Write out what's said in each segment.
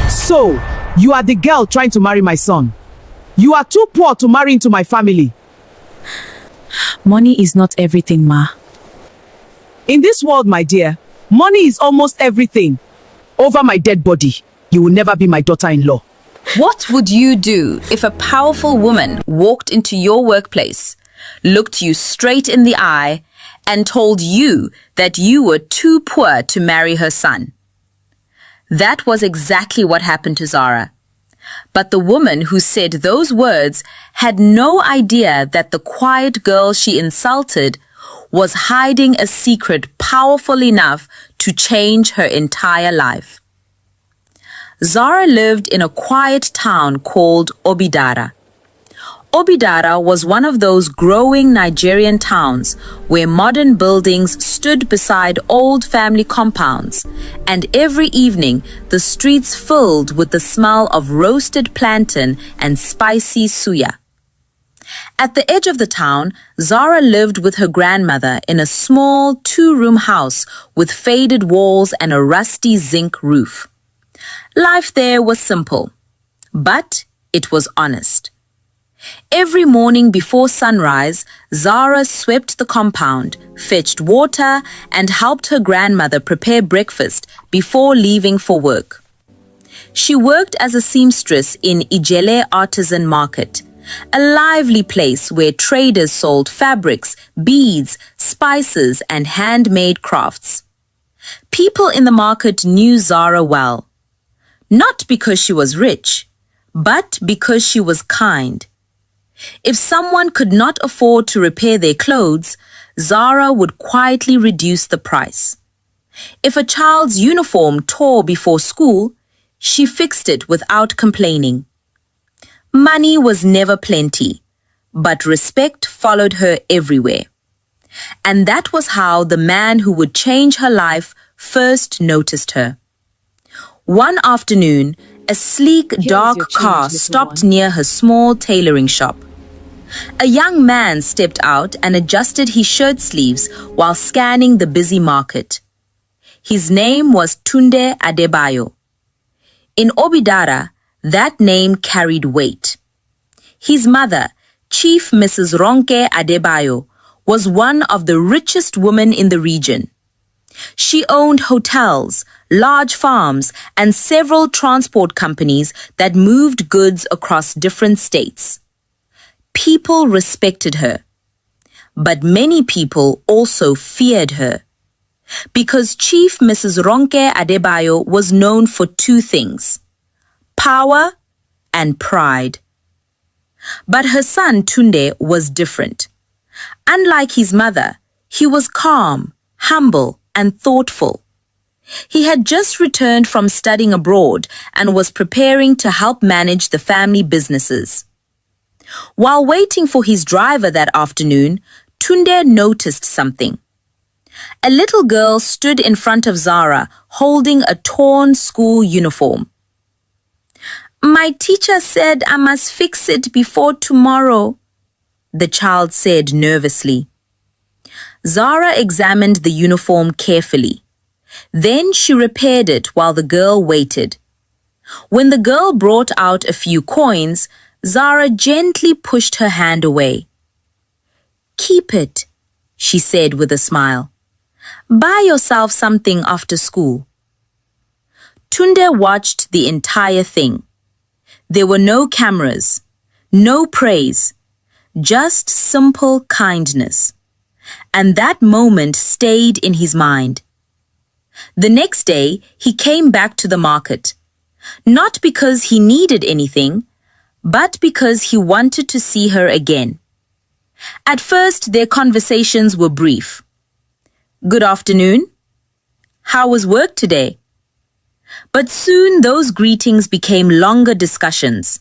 So, you are the girl trying to marry my son. You are too poor to marry into my family. Money is not everything, Ma. In this world, my dear, money is almost everything. Over my dead body, you will never be my daughter-in-law. What would you do if a powerful woman walked into your workplace, looked you straight in the eye, and told you that you were too poor to marry her son? That was exactly what happened to Zara. But the woman who said those words had no idea that the quiet girl she insulted was hiding a secret powerful enough to change her entire life. Zara lived in a quiet town called Obidara. Obidara was one of those growing Nigerian towns where modern buildings stood beside old family compounds, and every evening the streets filled with the smell of roasted plantain and spicy suya. At the edge of the town, Zara lived with her grandmother in a small two-room house with faded walls and a rusty zinc roof. Life there was simple, but it was honest. Every morning before sunrise, Zara swept the compound, fetched water, and helped her grandmother prepare breakfast before leaving for work. She worked as a seamstress in Ijele Artisan Market, a lively place where traders sold fabrics, beads, spices, and handmade crafts. People in the market knew Zara well, not because she was rich, but because she was kind. If someone could not afford to repair their clothes, Zara would quietly reduce the price. If a child's uniform tore before school, she fixed it without complaining. Money was never plenty, but respect followed her everywhere. And that was how the man who would change her life first noticed her. One afternoon, a sleek, dark car stopped near her small tailoring shop. A young man stepped out and adjusted his shirt sleeves while scanning the busy market. His name was Tunde Adebayo. In Obidara, that name carried weight. His mother, Chief Mrs. Ronke Adebayo, was one of the richest women in the region. She owned hotels, large farms, and several transport companies that moved goods across different states. People respected her, but many people also feared her, because Chief Mrs. Ronke Adebayo was known for two things: power and pride. But her son Tunde was different. Unlike his mother, he was calm, humble, and thoughtful. He had just returned from studying abroad and was preparing to help manage the family businesses. While waiting for his driver that afternoon, Tunde noticed something. A little girl stood in front of Zara holding a torn school uniform. "My teacher said I must fix it before tomorrow," the child said nervously. Zara examined the uniform carefully. Then she repaired it while the girl waited. When the girl brought out a few coins, Zara gently pushed her hand away. "Keep it," she said with a smile. "Buy yourself something after school." Tunde watched the entire thing. There were no cameras, no praise, just simple kindness. And that moment stayed in his mind. The next day, he came back to the market, not because he needed anything, but because he wanted to see her again. At first, their conversations were brief. "Good afternoon. How was work today?" But soon those greetings became longer discussions.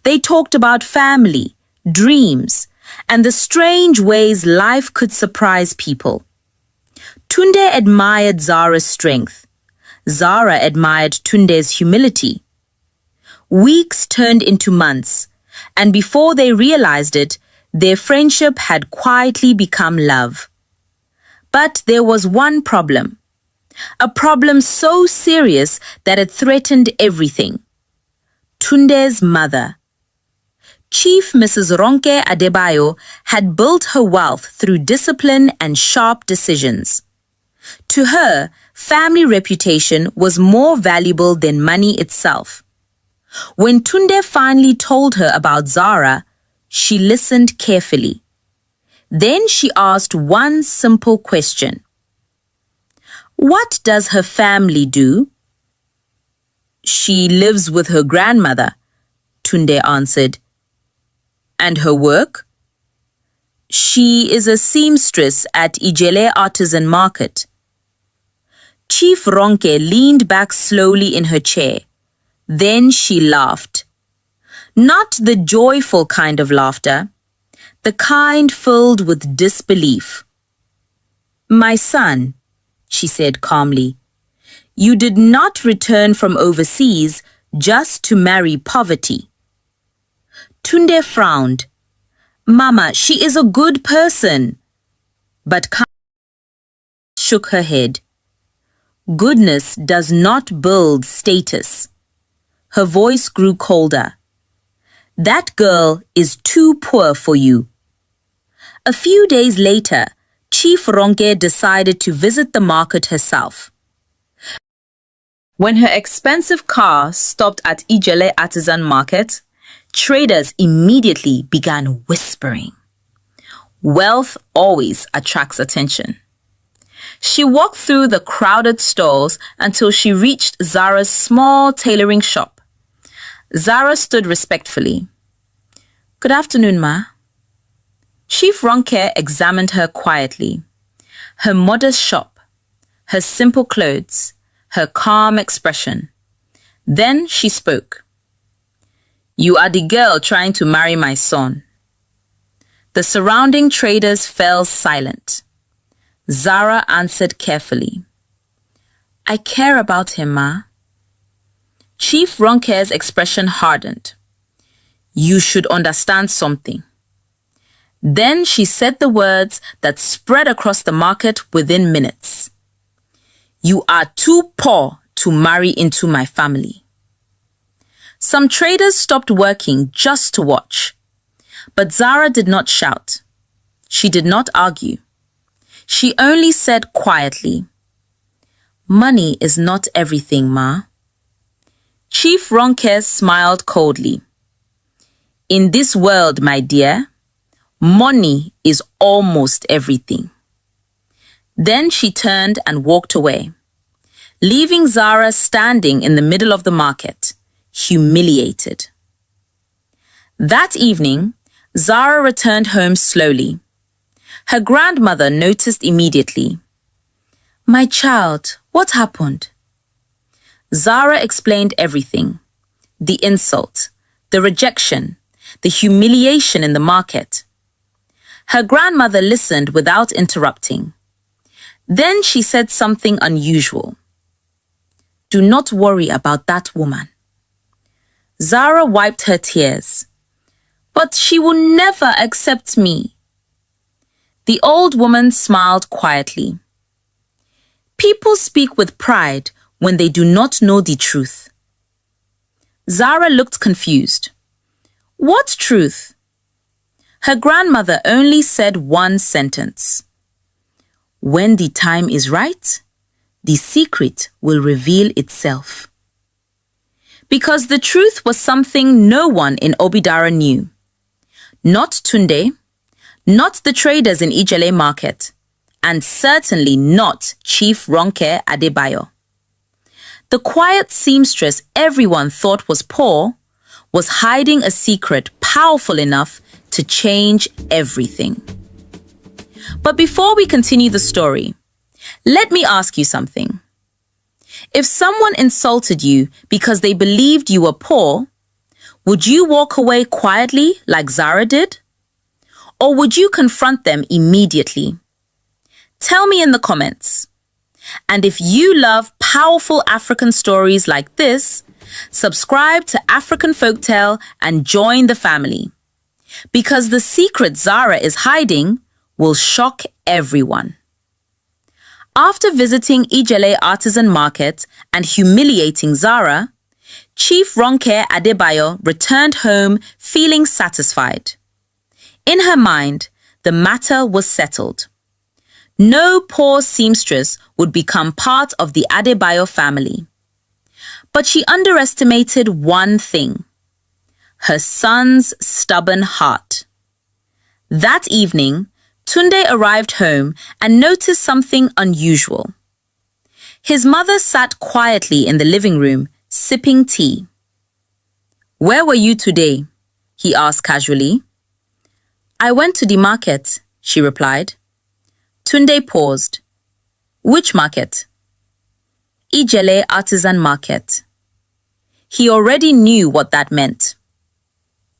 They talked about family, dreams, and the strange ways life could surprise people. Tunde admired Zara's strength. Zara admired Tunde's humility. Weeks turned into months, and before they realized it, their friendship had quietly become love. But there was one problem. A problem so serious that it threatened everything. Tunde's mother. Chief Mrs. Ronke Adebayo had built her wealth through discipline and sharp decisions. To her, family reputation was more valuable than money itself. When Tunde finally told her about Zara, she listened carefully. Then she asked one simple question. What does her family do? She lives with her grandmother, Tunde answered. And her work? She is a seamstress at Ijele Artisan Market. Chief Ronke leaned back slowly in her chair. Then she laughed. Not the joyful kind of laughter, the kind filled with disbelief. My son, she said calmly, you did not return from overseas just to marry poverty. Tunde frowned. Mama, she is a good person. But shook her head. Goodness does not build status. Her voice grew colder. That girl is too poor for you. A few days later, Chief Ronke decided to visit the market herself. When her expensive car stopped at Ijele Artisan Market, traders immediately began whispering. Wealth always attracts attention. She walked through the crowded stalls until she reached Zara's small tailoring shop. Zara stood respectfully. Good afternoon, Ma. Chief Ronke examined her quietly. Her modest shop, her simple clothes, her calm expression. Then she spoke. You are the girl trying to marry my son. The surrounding traders fell silent. Zara answered carefully. I care about him, Ma. Chief Ronke's expression hardened. You should understand something. Then she said the words that spread across the market within minutes. You are too poor to marry into my family. Some traders stopped working just to watch. But Zara did not shout. She did not argue. She only said quietly, Money is not everything, Ma. Chief Ronke smiled coldly. In this world, my dear, money is almost everything. Then she turned and walked away, leaving Zara standing in the middle of the market, humiliated. That evening, Zara returned home slowly. Her grandmother noticed immediately. My child, what happened? Zara explained everything. The insult, the rejection, the humiliation in the market. Her grandmother listened without interrupting. Then she said something unusual. Do not worry about that woman. Zara wiped her tears. But she will never accept me. The old woman smiled quietly. People speak with pride when they do not know the truth. Zara looked confused. What truth? Her grandmother only said one sentence. When the time is right, the secret will reveal itself. Because the truth was something no one in Obidara knew. Not Tunde, not the traders in Ijele Market, and certainly not Chief Ronke Adebayo. The quiet seamstress everyone thought was poor was hiding a secret powerful enough to change everything. But before we continue the story, let me ask you something. If someone insulted you because they believed you were poor, would you walk away quietly like Zara did? Or would you confront them immediately? Tell me in the comments. And if you love powerful African stories like this, subscribe to African Folktale and join the family. Because the secret Zara is hiding will shock everyone. After visiting Ijele Artisan Market and humiliating Zara, Chief Ronke Adebayo returned home feeling satisfied. In her mind, the matter was settled. No poor seamstress would become part of the Adebayo family. But she underestimated one thing: her son's stubborn heart. That evening, Tunde arrived home and noticed something unusual. His mother sat quietly in the living room, sipping tea. "Where were you today?" he asked casually. "I went to the market," she replied. Tunde paused. "Which market?" "Ijele Artisan Market." He already knew what that meant.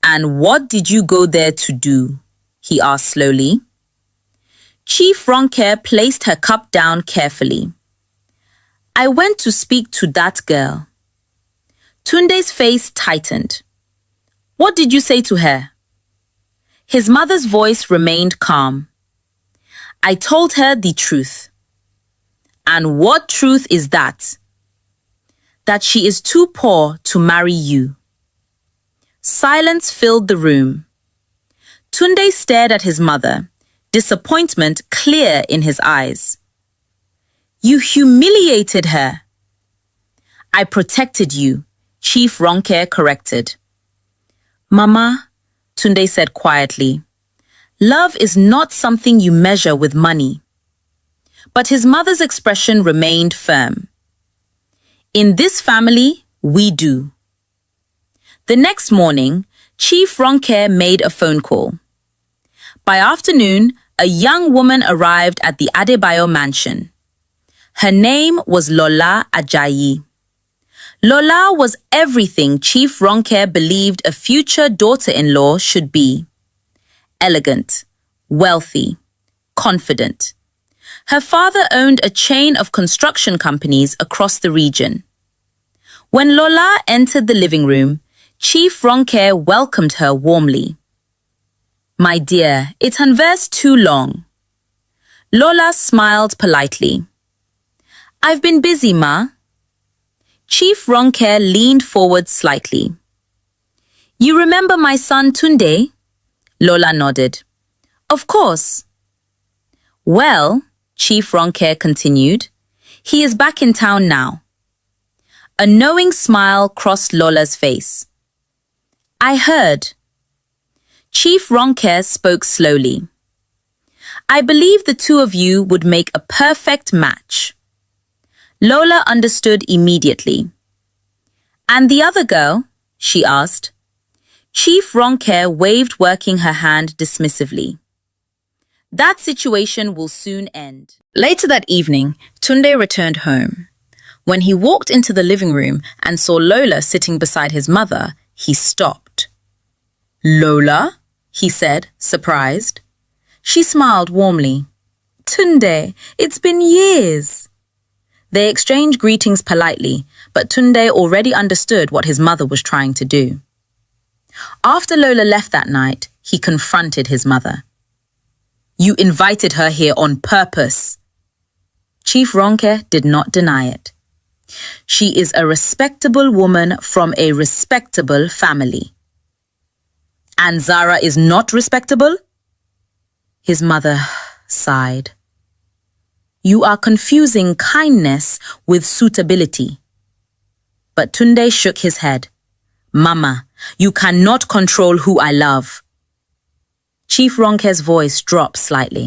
"And what did you go there to do?" he asked slowly. Chief Ronke placed her cup down carefully. "I went to speak to that girl." Tunde's face tightened. "What did you say to her?" His mother's voice remained calm. "I told her the truth." "And what truth is that?" "That she is too poor to marry you." Silence filled the room. Tunde stared at his mother, disappointment clear in his eyes. "You humiliated her." "I protected you," Chief Ronke corrected. "Mama," Tunde said quietly, "love is not something you measure with money." But his mother's expression remained firm. "In this family, we do." The next morning, Chief Ronke made a phone call. By afternoon, a young woman arrived at the Adebayo mansion. Her name was Lola Ajayi. Lola was everything Chief Ronke believed a future daughter-in-law should be. Elegant, wealthy, confident. Her father owned a chain of construction companies across the region. When Lola entered the living room, Chief Ronke welcomed her warmly. "My dear, it unversed too long." Lola smiled politely. "I've been busy, Ma." Chief Ronke leaned forward slightly. "You remember my son Tunde?" Lola nodded. "Of course." "Well," Chief Ronke continued, "he is back in town now." A knowing smile crossed Lola's face. "I heard." Chief Ronke spoke slowly. "I believe the two of you would make a perfect match." Lola understood immediately. "And the other girl?" she asked. Chief Ronke waved, working her hand dismissively. "That situation will soon end." Later that evening, Tunde returned home. When he walked into the living room and saw Lola sitting beside his mother, he stopped. "Lola?" he said, surprised. She smiled warmly. "Tunde, it's been years." They exchanged greetings politely, but Tunde already understood what his mother was trying to do. After Lola left that night, he confronted his mother. "You invited her here on purpose." Chief Ronke did not deny it. "She is a respectable woman from a respectable family." "And Zara is not respectable?" His mother sighed. "You are confusing kindness with suitability." But Tunde shook his head. "Mama, you cannot control who I love." Chief Ronke's voice dropped slightly.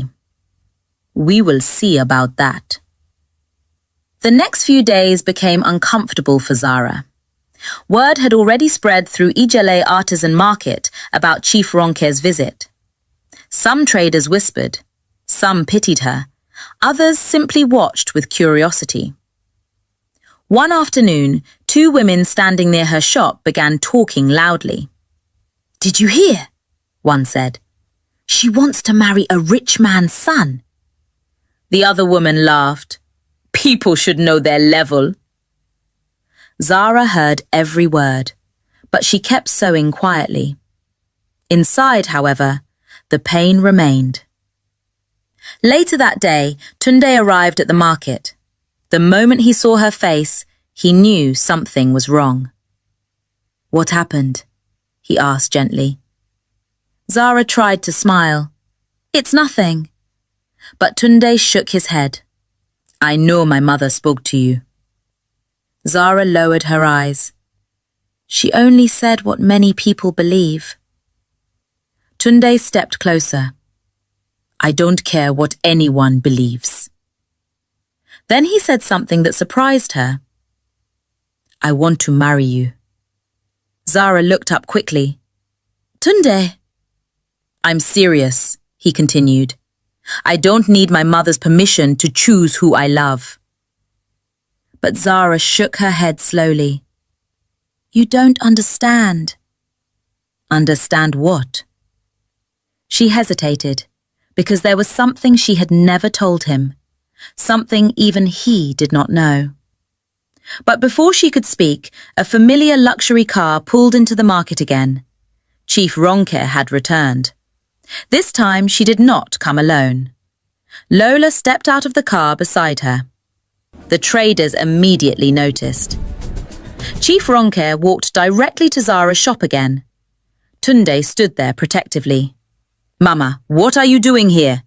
"We will see about that." The next few days became uncomfortable for Zara. Word had already spread through Ijele Artisan Market about Chief Ronke's visit. Some traders whispered, some pitied her, others simply watched with curiosity. One afternoon, two women standing near her shop began talking loudly. "Did you hear?" one said. "She wants to marry a rich man's son." The other woman laughed. "People should know their level." Zara heard every word, but she kept sewing quietly. Inside, however, the pain remained. Later that day, Tunde arrived at the market. The moment he saw her face, he knew something was wrong. "What happened?" he asked gently. Zara tried to smile. "It's nothing." But Tunde shook his head. "I know my mother spoke to you." Zara lowered her eyes. "She only said what many people believe." Tunde stepped closer. "I don't care what anyone believes." Then he said something that surprised her. "I want to marry you." Zara looked up quickly. "Tunde." "I'm serious," he continued. "I don't need my mother's permission to choose who I love." But Zara shook her head slowly. "You don't understand." "Understand what?" She hesitated, because there was something she had never told him, something even he did not know. But before she could speak, a familiar luxury car pulled into the market again. Chief Ronke had returned. This time she did not come alone. Lola stepped out of the car beside her. The traders immediately noticed. Chief Ronke walked directly to Zara's shop again. Tunde stood there protectively. "Mama, what are you doing here?"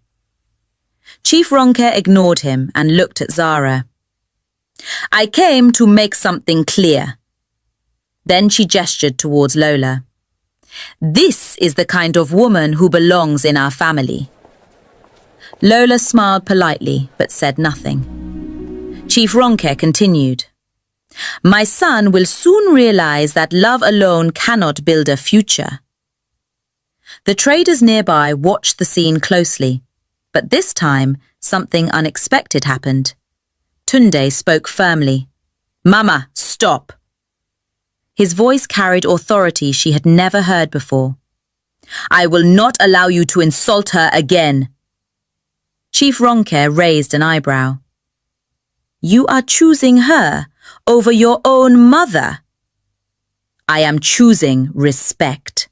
Chief Ronke ignored him and looked at Zara. "I came to make something clear." Then she gestured towards Lola. "This is the kind of woman who belongs in our family." Lola smiled politely but said nothing. Chief Ronke continued. "My son will soon realize that love alone cannot build a future." The traders nearby watched the scene closely, but this time something unexpected happened. Tunde spoke firmly. "Mama, stop." His voice carried authority she had never heard before. "I will not allow you to insult her again." Chief Ronke raised an eyebrow. "You are choosing her over your own mother." "I am choosing respect."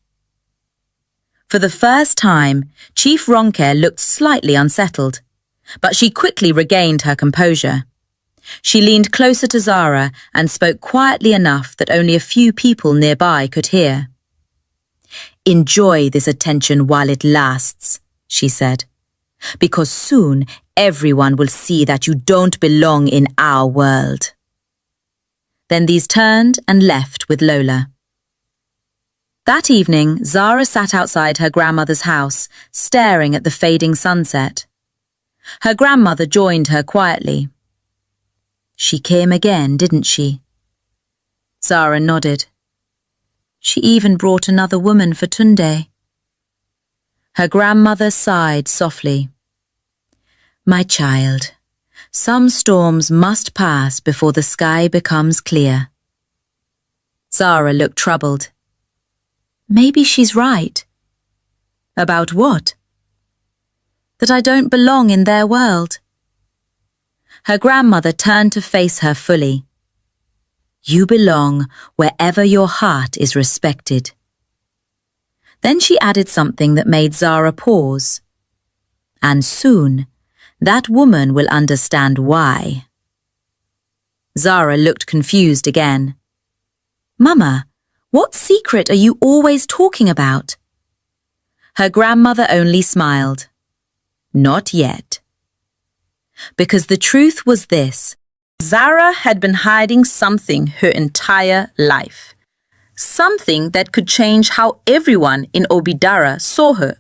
For the first time, Chief Ronke looked slightly unsettled, but she quickly regained her composure. She leaned closer to Zara and spoke quietly enough that only a few people nearby could hear. "Enjoy this attention while it lasts," she said, "because soon everyone will see that you don't belong in our world." Then these turned and left with Lola. That evening, Zara sat outside her grandmother's house, staring at the fading sunset. Her grandmother joined her quietly. "She came again, didn't she?" Zara nodded. "She even brought another woman for Tunde." Her grandmother sighed softly. "My child, some storms must pass before the sky becomes clear." Zara looked troubled. "Maybe she's right." "About what?" "That I don't belong in their world." Her grandmother turned to face her fully. "You belong wherever your heart is respected." Then she added something that made Zara pause. "And soon, that woman will understand why." Zara looked confused again. "Mama, what secret are you always talking about?" Her grandmother only smiled. "Not yet." Because the truth was this: Zara had been hiding something her entire life. Something that could change how everyone in Obidara saw her.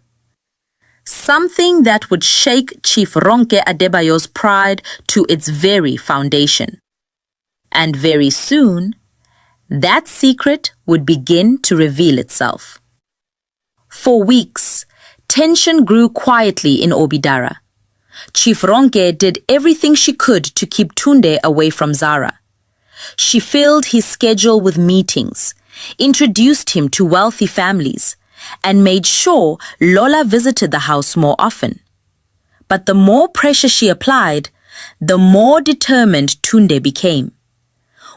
Something that would shake Chief Ronke Adebayo's pride to its very foundation. And very soon, that secret would begin to reveal itself. For weeks, tension grew quietly in Obidara. Chief Ronke did everything she could to keep Tunde away from Zara. She filled his schedule with meetings, introduced him to wealthy families, and made sure Lola visited the house more often. But the more pressure she applied, the more determined Tunde became.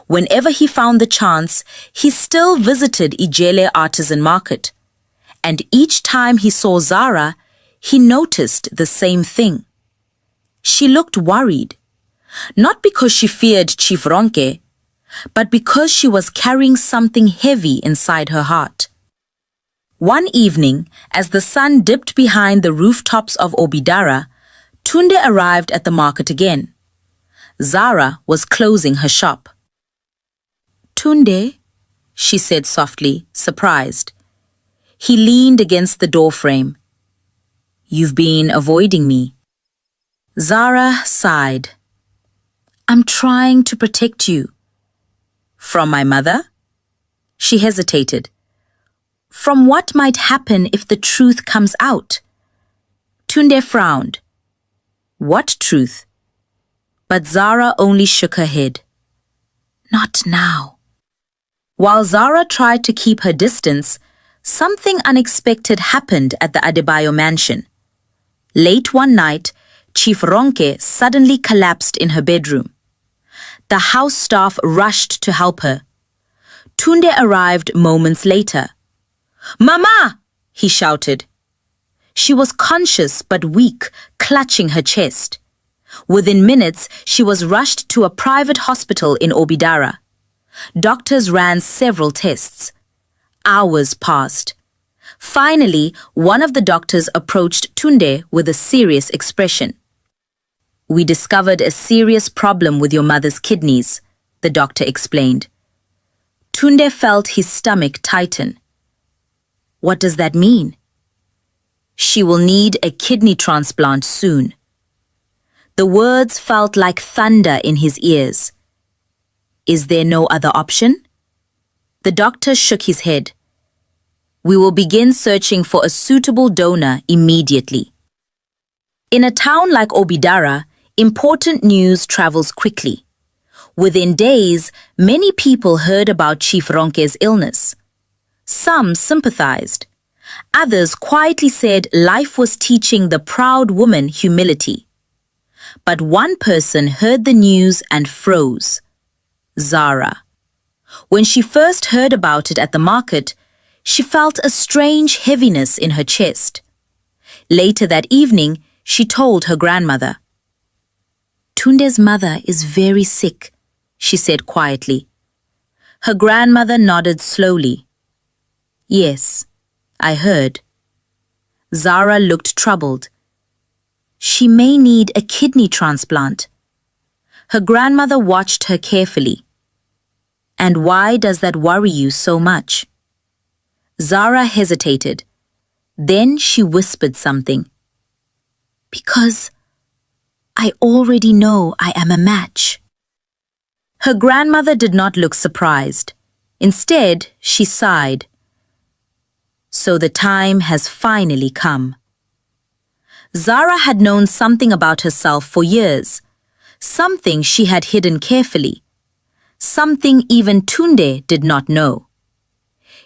Whenever he found the chance, he still visited Ijele Artisan Market. And each time he saw Zara, he noticed the same thing. She looked worried, not because she feared Chief Ronke, but because she was carrying something heavy inside her heart. One evening, as the sun dipped behind the rooftops of Obidara, Tunde arrived at the market again. Zara was closing her shop. "Tunde," she said softly, surprised. He leaned against the doorframe. "You've been avoiding me." Zara sighed. "I'm trying to protect you." "From my mother?" She hesitated. "From what might happen if the truth comes out." Tunde frowned. "What truth?" But Zara only shook her head. "Not now." While Zara tried to keep her distance, something unexpected happened at the Adebayo mansion. Late one night, Chief Ronke suddenly collapsed in her bedroom. The house staff rushed to help her. Tunde arrived moments later. "Mama!" he shouted. She was conscious but weak, clutching her chest. Within minutes, she was rushed to a private hospital in Obidara. Doctors ran several tests. Hours passed. Finally, one of the doctors approached Tunde with a serious expression. "We discovered a serious problem with your mother's kidneys," the doctor explained. Tunde felt his stomach tighten. "What does that mean?" "She will need a kidney transplant soon." The words felt like thunder in his ears. "Is there no other option?" The doctor shook his head. "We will begin searching for a suitable donor immediately." In a town like Obidara, important news travels quickly. Within days, many people heard about Chief Ronke's illness. Some sympathized. Others quietly said life was teaching the proud woman humility. But one person heard the news and froze. Zara. When she first heard about it at the market, she felt a strange heaviness in her chest. Later that evening, she told her grandmother. "Tunde's mother is very sick," she said quietly. Her grandmother nodded slowly. "Yes, I heard." Zara looked troubled. "She may need a kidney transplant." Her grandmother watched her carefully. "And why does that worry you so much?" Zara hesitated. Then she whispered something. "Because I already know I am a match." Her grandmother did not look surprised. Instead, she sighed. "So the time has finally come." Zara had known something about herself for years, something she had hidden carefully, something even Tunde did not know.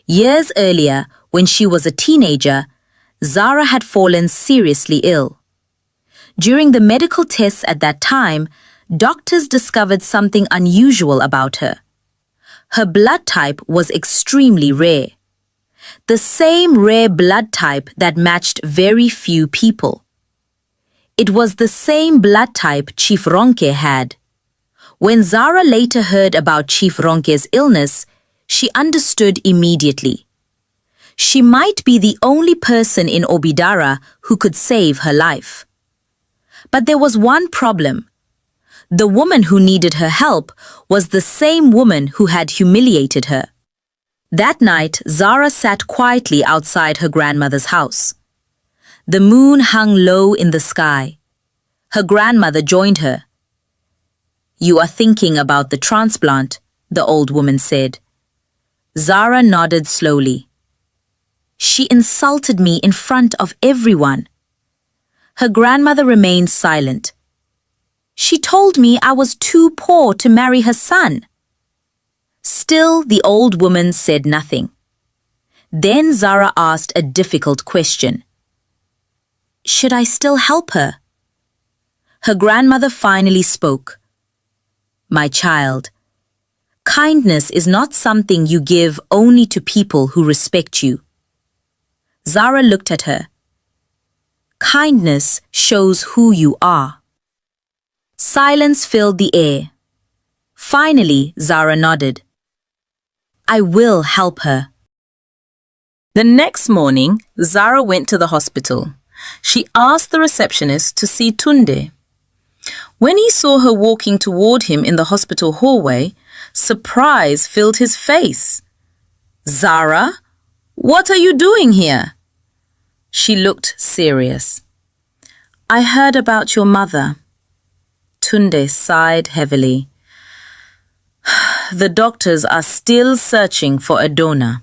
Years earlier, when she was a teenager, Zara had fallen seriously ill. During the medical tests at that time, doctors discovered something unusual about her. Her blood type was extremely rare. The same rare blood type that matched very few people. It was the same blood type Chief Ronke had. When Zara later heard about Chief Ronke's illness, she understood immediately. She might be the only person in Obidara who could save her life. But there was one problem. The woman who needed her help was the same woman who had humiliated her. That night, Zara sat quietly outside her grandmother's house. The moon hung low in the sky. Her grandmother joined her. "You are thinking about the transplant," the old woman said. Zara nodded slowly. "She insulted me in front of everyone." Her grandmother remained silent. "She told me I was too poor to marry her son." Still, the old woman said nothing. Then Zara asked a difficult question. "Should I still help her?" Her grandmother finally spoke. "My child, kindness is not something you give only to people who respect you." Zara looked at her. "Kindness shows who you are." Silence filled the air. Finally, Zara nodded. I will help her. The next morning, Zara went to the hospital. She asked the receptionist to see Tunde. When he saw her walking toward him in the hospital hallway, surprise filled his face. Zara, what are you doing here? She looked serious. I heard about your mother. Tunde sighed heavily. The doctors are still searching for a donor.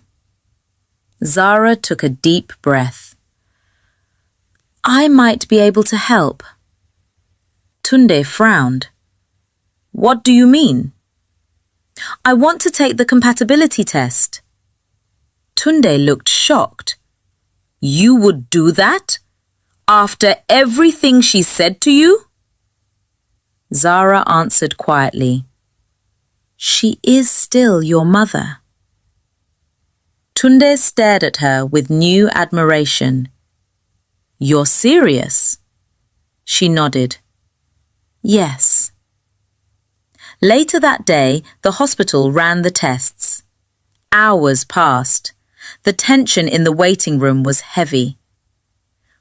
Zara took a deep breath. I might be able to help. Tunde frowned. What do you mean? I want to take the compatibility test. Tunde looked shocked. You would do that? After everything she said to you? Zara answered quietly. She is still your mother. Tunde stared at her with new admiration. You're serious? She nodded. Yes. Later that day, the hospital ran the tests. Hours passed. The tension in the waiting room was heavy.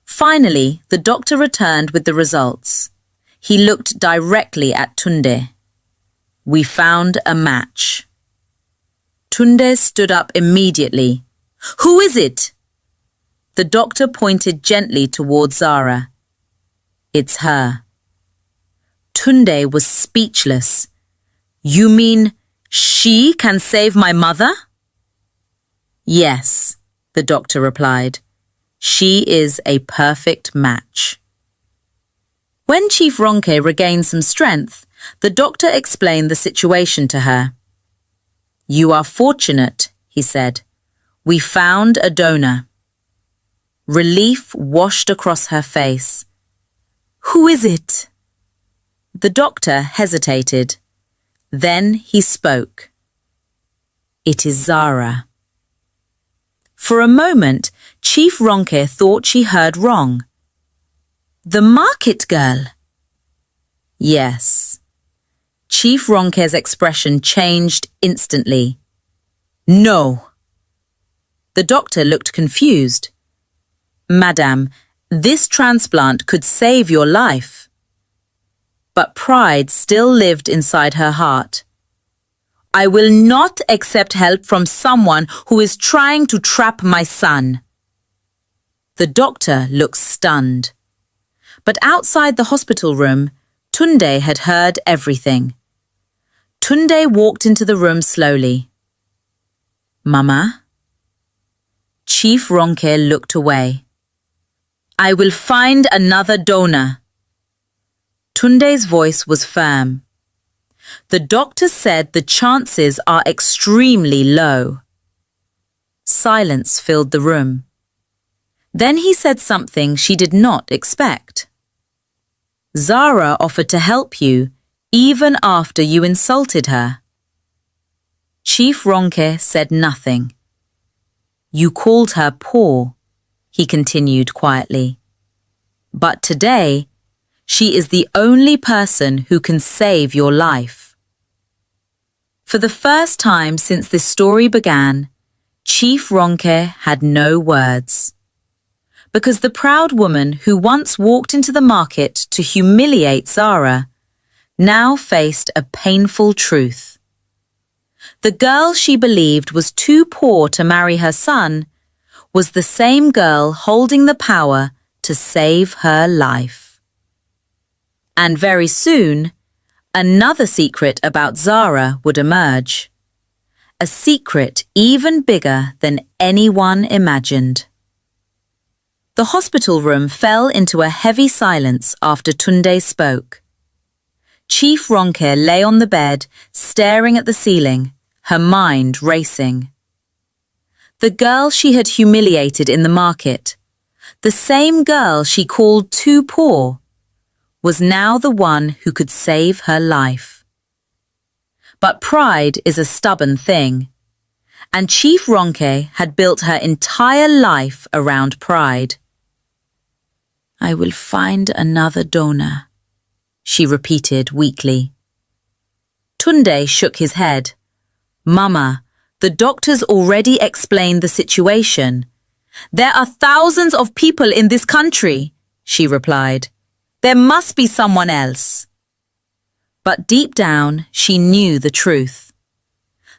Finally, the doctor returned with the results. He looked directly at Tunde. We found a match. Tunde stood up immediately. Who is it? The doctor pointed gently towards Zara. It's her. Tunde was speechless. You mean she can save my mother? Yes, the doctor replied. She is a perfect match. When Chief Ronke regained some strength, the doctor explained the situation to her. You are fortunate, he said. We found a donor. Relief washed across her face. Who is it? The doctor hesitated. Then he spoke. It is Zara. For a moment, Chief Ronke thought she heard wrong. The market girl? Yes. Chief Ronke's expression changed instantly. No. The doctor looked confused. Madam, this transplant could save your life. But pride still lived inside her heart. I will not accept help from someone who is trying to trap my son. The doctor looked stunned. But outside the hospital room, Tunde had heard everything. Tunde walked into the room slowly. Mama? Chief Ronke looked away. I will find another donor. Tunde's voice was firm. The doctor said the chances are extremely low. Silence filled the room. Then he said something she did not expect. Zara offered to help you even after you insulted her. Chief Ronke said nothing. You called her poor, he continued quietly. But today, she is the only person who can save your life. For the first time since this story began, Chief Ronke had no words. Because the proud woman who once walked into the market to humiliate Zara now faced a painful truth. The girl she believed was too poor to marry her son was the same girl holding the power to save her life. And very soon, another secret about Zara would emerge. A secret even bigger than anyone imagined. The hospital room fell into a heavy silence after Tunde spoke. Chief Ronke lay on the bed, staring at the ceiling, her mind racing. The girl she had humiliated in the market, the same girl she called too poor, was now the one who could save her life. But pride is a stubborn thing, and Chief Ronke had built her entire life around pride. I will find another donor, she repeated weakly. Tunde shook his head. Mama, the doctors already explained the situation. There are thousands of people in this country, she replied. There must be someone else. But deep down, she knew the truth.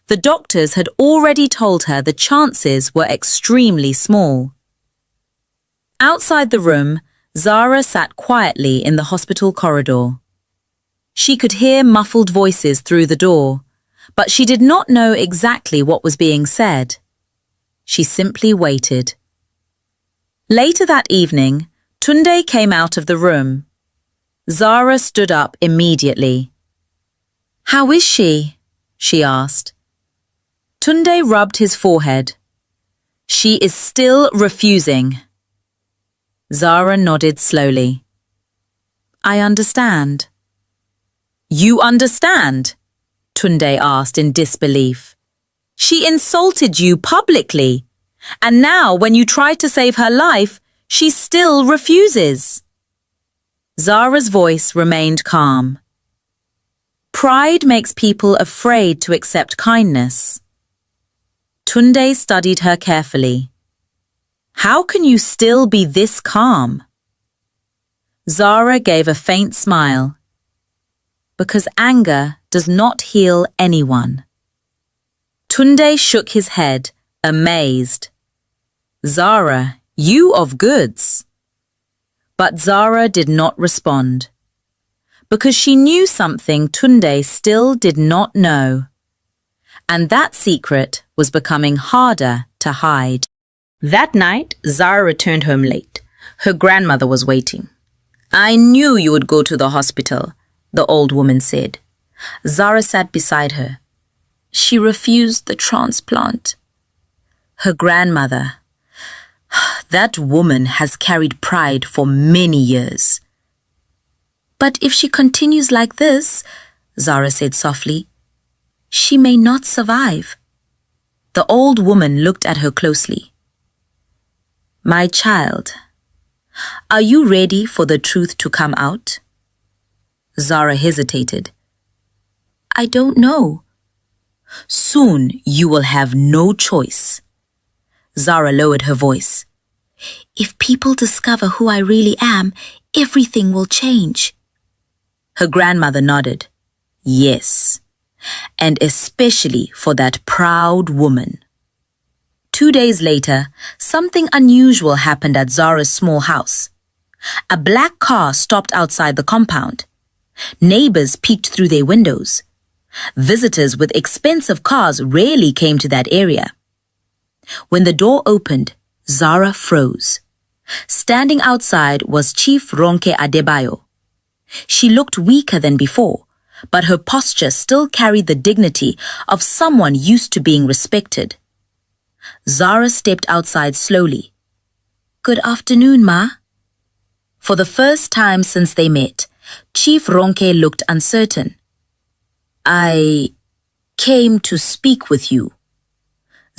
The doctors had already told her the chances were extremely small. Outside the room, Zara sat quietly in the hospital corridor. She could hear muffled voices through the door, but she did not know exactly what was being said. She simply waited. Later that evening, Tunde came out of the room. Zara stood up immediately. How is she? She asked. Tunde rubbed his forehead. She is still refusing. Zara nodded slowly. I understand. You understand? Tunde asked in disbelief. She insulted you publicly, and now when you try to save her life, she still refuses. Zara's voice remained calm. Pride makes people afraid to accept kindness. Tunde studied her carefully. How can you still be this calm? Zara gave a faint smile. Because anger does not heal anyone. Tunde shook his head, amazed. Zara, you of goods. But Zara did not respond. Because she knew something Tunde still did not know. And that secret was becoming harder to hide. That night, Zara returned home late. Her grandmother was waiting. I knew you would go to the hospital, the old woman said. Zara sat beside her. She refused the transplant. Her grandmother. That woman has carried pride for many years. But if she continues like this, Zara said softly, she may not survive. The old woman looked at her closely. My child, are you ready for the truth to come out? Zara hesitated. I don't know. Soon you will have no choice. Zara lowered her voice. If people discover who I really am, everything will change. Her grandmother nodded. Yes, and especially for that proud woman. 2 days later, something unusual happened at Zara's small house. A black car stopped outside the compound. Neighbors peeked through their windows. Visitors with expensive cars rarely came to that area. When the door opened, Zara froze. Standing outside was Chief Ronke Adebayo. She looked weaker than before, but her posture still carried the dignity of someone used to being respected. Zara stepped outside slowly. Good afternoon, Ma. For the first time since they met, Chief Ronke looked uncertain. I came to speak with you.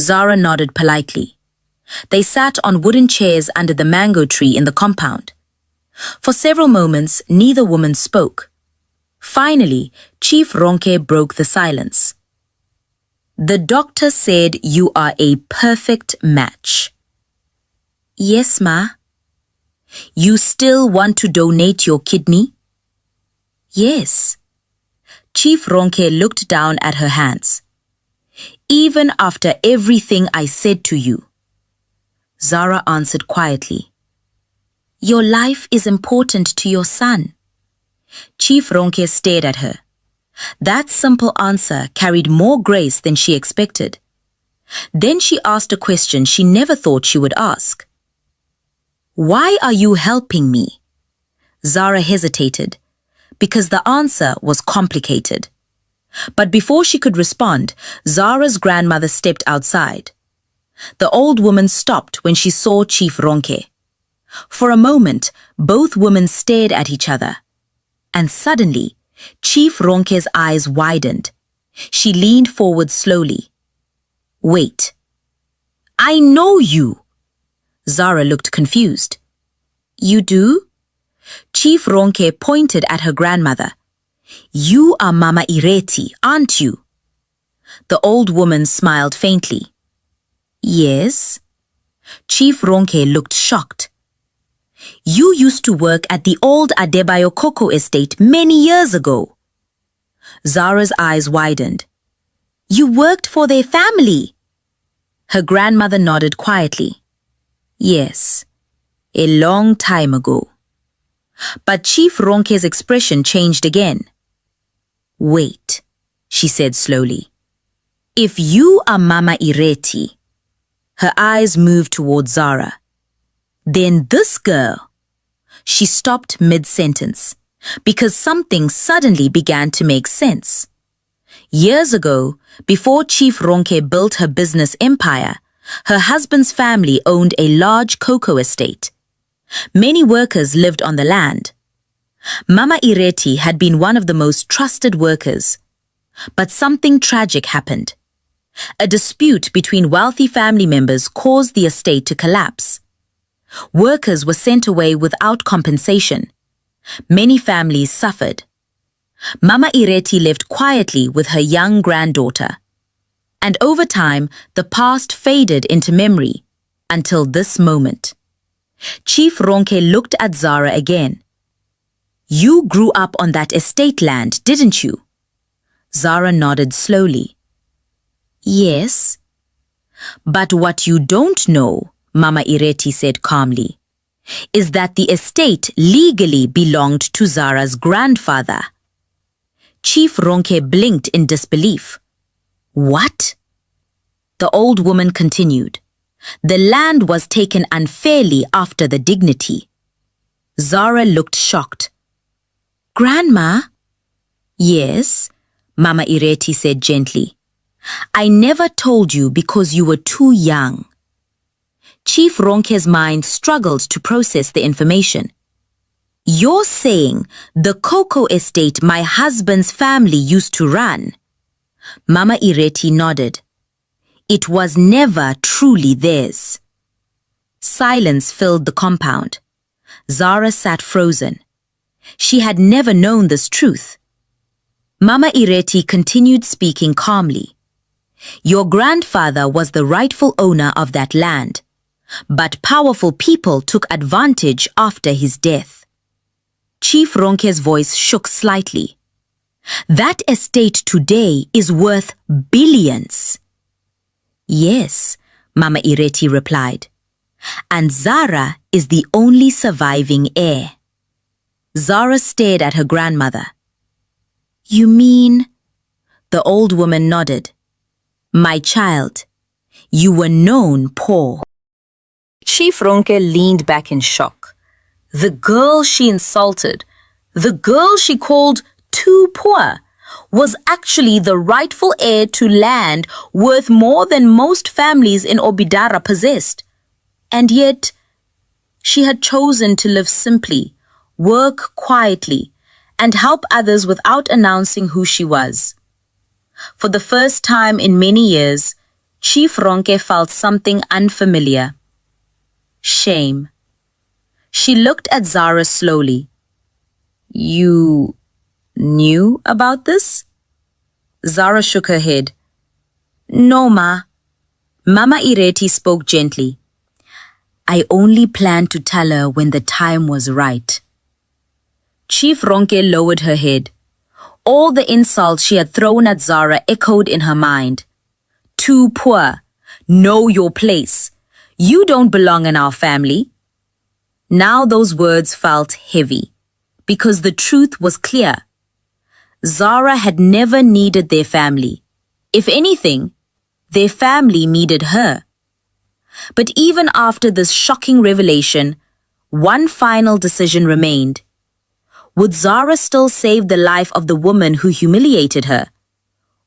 Zara nodded politely. They sat on wooden chairs under the mango tree in the compound. For several moments, neither woman spoke. Finally, Chief Ronke broke the silence. The doctor said you are a perfect match. Yes, Ma. You still want to donate your kidney? Yes. Chief Ronke looked down at her hands. Even after everything I said to you. Zara answered quietly. Your life is important to your son. Chief Ronke stared at her. That simple answer carried more grace than she expected. Then she asked a question she never thought she would ask. Why are you helping me? Zara hesitated, because the answer was complicated. But before she could respond, Zara's grandmother stepped outside. The old woman stopped when she saw Chief Ronke. For a moment, both women stared at each other. And suddenly, Chief Ronke's eyes widened. She leaned forward slowly. Wait. I know you. Zara looked confused. You do? Chief Ronke pointed at her grandmother. You are Mama Ireti, aren't you? The old woman smiled faintly. Yes. Chief Ronke looked shocked. You used to work at the old Adebayo Cocoa estate many years ago. Zara's eyes widened. You worked for their family. Her grandmother nodded quietly. Yes, a long time ago. But Chief Ronke's expression changed again. Wait, she said slowly. If you are Mama Ireti, her eyes moved toward Zara. Then this girl. She stopped mid-sentence because something suddenly began to make sense. Years ago, before Chief Ronke built her business empire, her husband's family owned a large cocoa estate. Many workers lived on the land. Mama Ireti had been one of the most trusted workers. But something tragic happened. A dispute between wealthy family members caused the estate to collapse. Workers were sent away without compensation. Many families suffered. Mama Ireti lived quietly with her young granddaughter. And over time, the past faded into memory until this moment. Chief Ronke looked at Zara again. You grew up on that estate land, didn't you? Zara nodded slowly. Yes. But what you don't know, Mama Ireti said calmly, is that the estate legally belonged to Zara's grandfather. Chief Ronke blinked in disbelief. What? The old woman continued. The land was taken unfairly after the dignity. Zara looked shocked. Grandma? Yes, Mama Ireti said gently. I never told you because you were too young. Chief Ronke's mind struggled to process the information. You're saying the cocoa estate my husband's family used to run? Mama Ireti nodded. It was never truly theirs. Silence filled the compound. Zara sat frozen. She had never known this truth. Mama Ireti continued speaking calmly. Your grandfather was the rightful owner of that land, but powerful people took advantage after his death. Chief Ronke's voice shook slightly. That estate today is worth billions. Yes, Mama Ireti replied. And Zara is the only surviving heir. Zara stared at her grandmother. You mean? The old woman nodded. My child, you were known poor. Chief Ronke leaned back in shock. The girl she insulted, the girl she called too poor, was actually the rightful heir to land worth more than most families in Obidara possessed. And yet, she had chosen to live simply, work quietly, and help others without announcing who she was. For the first time in many years, Chief Ronke felt something unfamiliar. Shame. She looked at Zara slowly. You knew about this? Zara shook her head. No, Ma. Mama Ireti spoke gently. I only planned to tell her when the time was right. Chief Ronke lowered her head. All the insults she had thrown at Zara echoed in her mind. Too poor. Know your place. You don't belong in our family. Now those words felt heavy, because the truth was clear. Zara had never needed their family. If anything, their family needed her. But even after this shocking revelation, one final decision remained. Would Zara still save the life of the woman who humiliated her?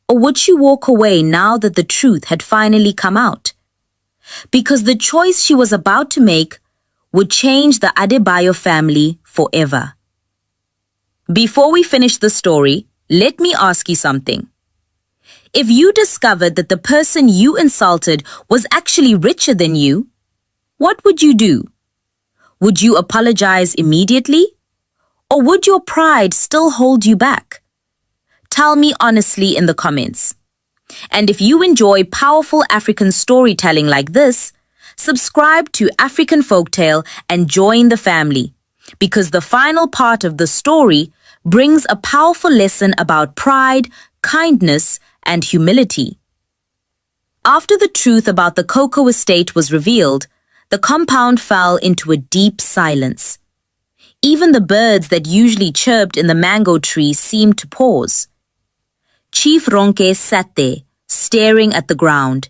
Or would she walk away now that the truth had finally come out? Because the choice she was about to make would change the Adebayo family forever. Before we finish the story, let me ask you something. If you discovered that the person you insulted was actually richer than you, what would you do? Would you apologize immediately? Or would your pride still hold you back? Tell me honestly in the comments. And if you enjoy powerful African storytelling like this, subscribe to African Folktale and join the family, because the final part of the story brings a powerful lesson about pride, kindness, and humility. After the truth about the cocoa estate was revealed, the compound fell into a deep silence. Even the birds that usually chirped in the mango tree seemed to pause. Chief Ronke sat there, staring at the ground.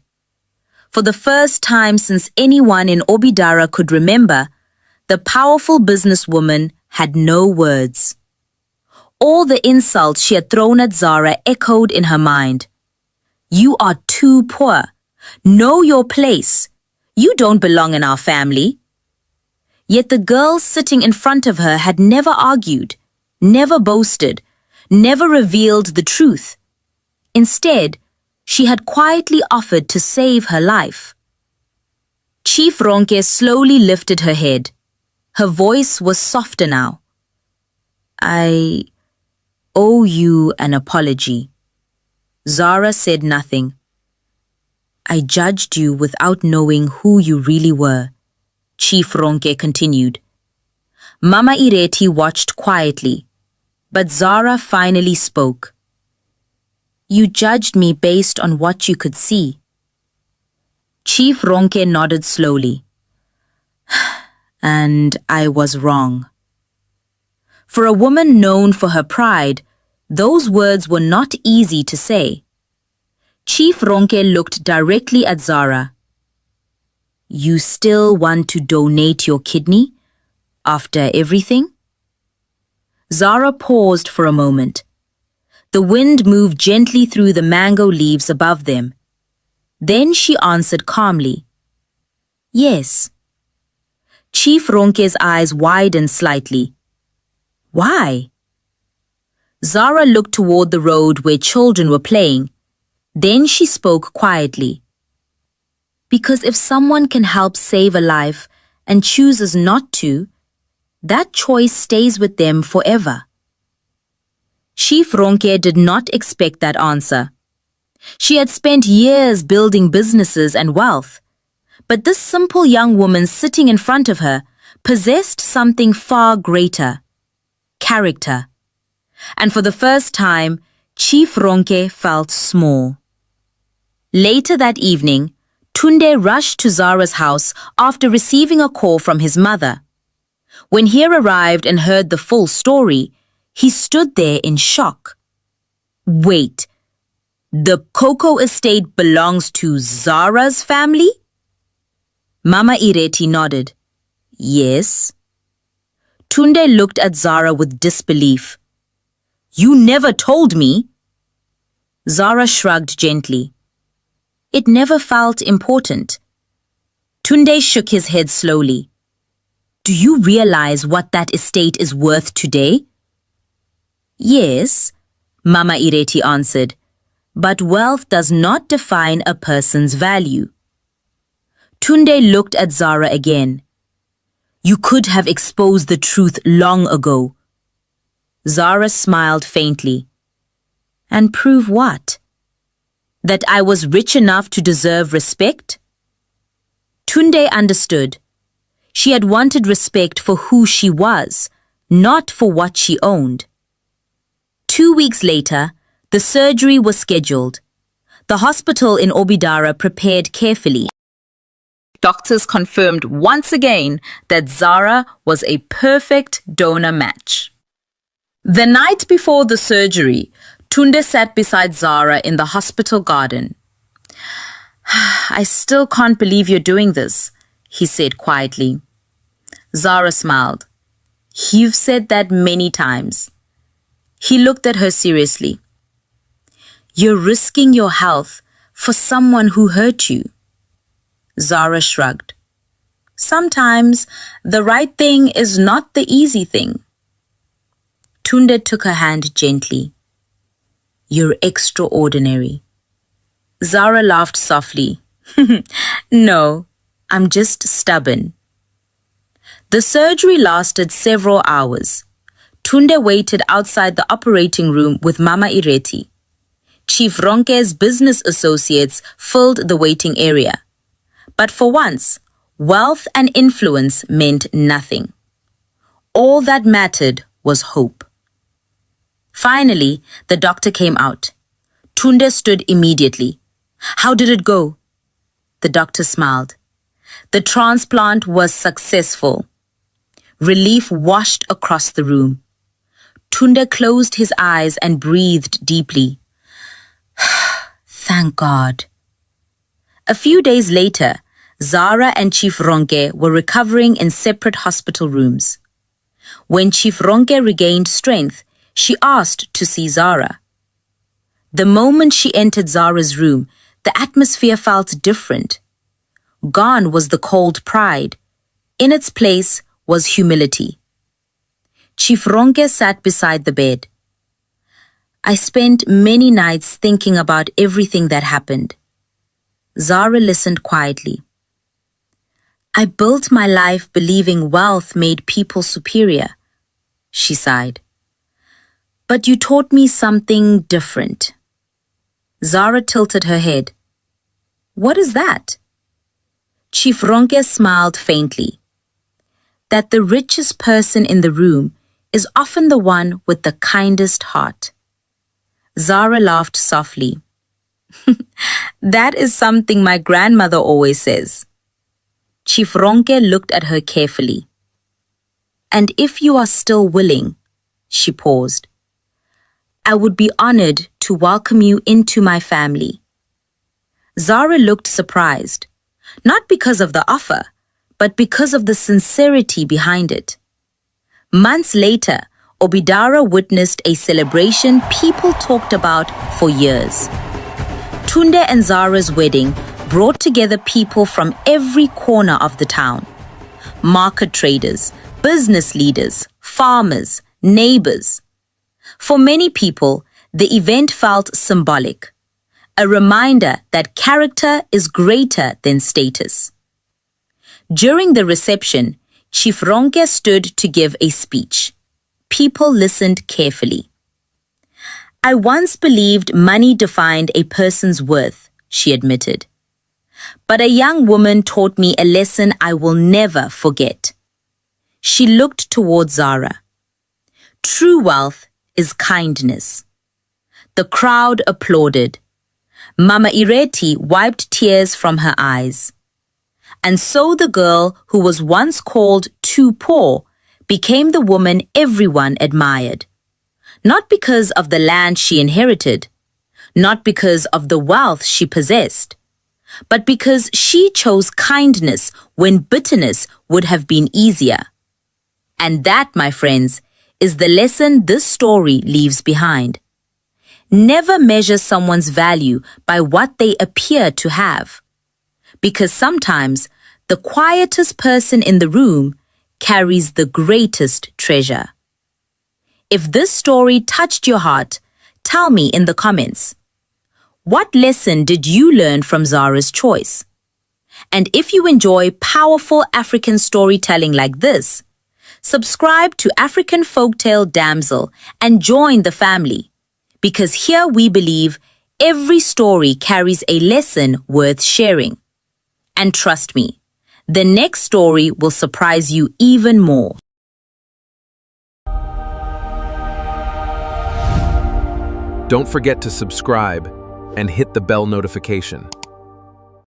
For the first time since anyone in Obidara could remember, the powerful businesswoman had no words. All the insults she had thrown at Zara echoed in her mind. You are too poor. Know your place. You don't belong in our family. Yet the girl sitting in front of her had never argued, never boasted, never revealed the truth. Instead, she had quietly offered to save her life. Chief Ronke slowly lifted her head. Her voice was softer now. I owe you an apology. Zara said nothing. I judged you without knowing who you really were, Chief Ronke continued. Mama Ireti watched quietly, but Zara finally spoke. You judged me based on what you could see. Chief Ronke nodded slowly. And I was wrong. For a woman known for her pride, those words were not easy to say. Chief Ronke looked directly at Zara. You still want to donate your kidney after everything? Zara paused for a moment. The wind moved gently through the mango leaves above them. Then she answered calmly. Yes. Chief Ronke's eyes widened slightly. Why? Zara looked toward the road where children were playing. Then she spoke quietly. Because if someone can help save a life and chooses not to, that choice stays with them forever. Chief Ronke did not expect that answer. She had spent years building businesses and wealth, but this simple young woman sitting in front of her possessed something far greater: character. And for the first time, Chief Ronke felt small. Later that evening, Tunde rushed to Zara's house after receiving a call from his mother. When he arrived and heard the full story, he stood there in shock. Wait, the cocoa estate belongs to Zara's family? Mama Ireti nodded. Yes. Tunde looked at Zara with disbelief. You never told me. Zara shrugged gently. It never felt important. Tunde shook his head slowly. Do you realize what that estate is worth today? Yes, Mama Ireti answered, but wealth does not define a person's value. Tunde looked at Zara again. You could have exposed the truth long ago. Zara smiled faintly. And prove what? That I was rich enough to deserve respect? Tunde understood. She had wanted respect for who she was, not for what she owned. 2 weeks later, the surgery was scheduled. The hospital in Obidara prepared carefully. Doctors confirmed once again that Zara was a perfect donor match. The night before the surgery, Tunde sat beside Zara in the hospital garden. I still can't believe you're doing this, he said quietly. Zara smiled. You've said that many times. He looked at her seriously. You're risking your health for someone who hurt you. Zara shrugged. Sometimes the right thing is not the easy thing. Tunde took her hand gently. You're extraordinary. Zara laughed softly. No, I'm just stubborn. The surgery lasted several hours. Tunde waited outside the operating room with Mama Ireti. Chief Ronke's business associates filled the waiting area. But for once, wealth and influence meant nothing. All that mattered was hope. Finally, the doctor came out. Tunde stood immediately. "How did it go?" The doctor smiled. The transplant was successful. Relief washed across the room. Tunde closed his eyes and breathed deeply. Thank God. A few days later, Zara and Chief Ronke were recovering in separate hospital rooms. When Chief Ronke regained strength, she asked to see Zara. The moment she entered Zara's room, the atmosphere felt different. Gone was the cold pride. In its place was humility. Chief Ronke sat beside the bed. I spent many nights thinking about everything that happened. Zara listened quietly. I built my life believing wealth made people superior, she sighed. But you taught me something different. Zara tilted her head. What is that? Chief Ronke smiled faintly. That the richest person in the room is often the one with the kindest heart. Zara laughed softly. That is something my grandmother always says. Chief Ronke looked at her carefully. And if you are still willing, she paused, I would be honored to welcome you into my family. Zara looked surprised, not because of the offer, but because of the sincerity behind it. Months later, Obidara witnessed a celebration people talked about for years. Tunde and Zara's wedding brought together people from every corner of the town. Market traders, business leaders, farmers, neighbors. For many people, the event felt symbolic, a reminder that character is greater than status. During the reception, Chief Ronke stood to give a speech. People listened carefully. I once believed money defined a person's worth, she admitted. But a young woman taught me a lesson I will never forget. She looked towards Zara. True wealth is kindness. The crowd applauded. Mama Ireti wiped tears from her eyes. And so the girl who was once called too poor became the woman everyone admired. Not because of the land she inherited, not because of the wealth she possessed, but because she chose kindness when bitterness would have been easier. And that, my friends, is the lesson this story leaves behind. Never measure someone's value by what they appear to have, because sometimes the quietest person in the room carries the greatest treasure. If this story touched your heart, tell me in the comments. What lesson did you learn from Zara's choice? And if you enjoy powerful African storytelling like this, subscribe to African Folktale Damsel and join the family, because here we believe every story carries a lesson worth sharing. And trust me, the next story will surprise you even more. Don't forget to subscribe and hit the bell notification.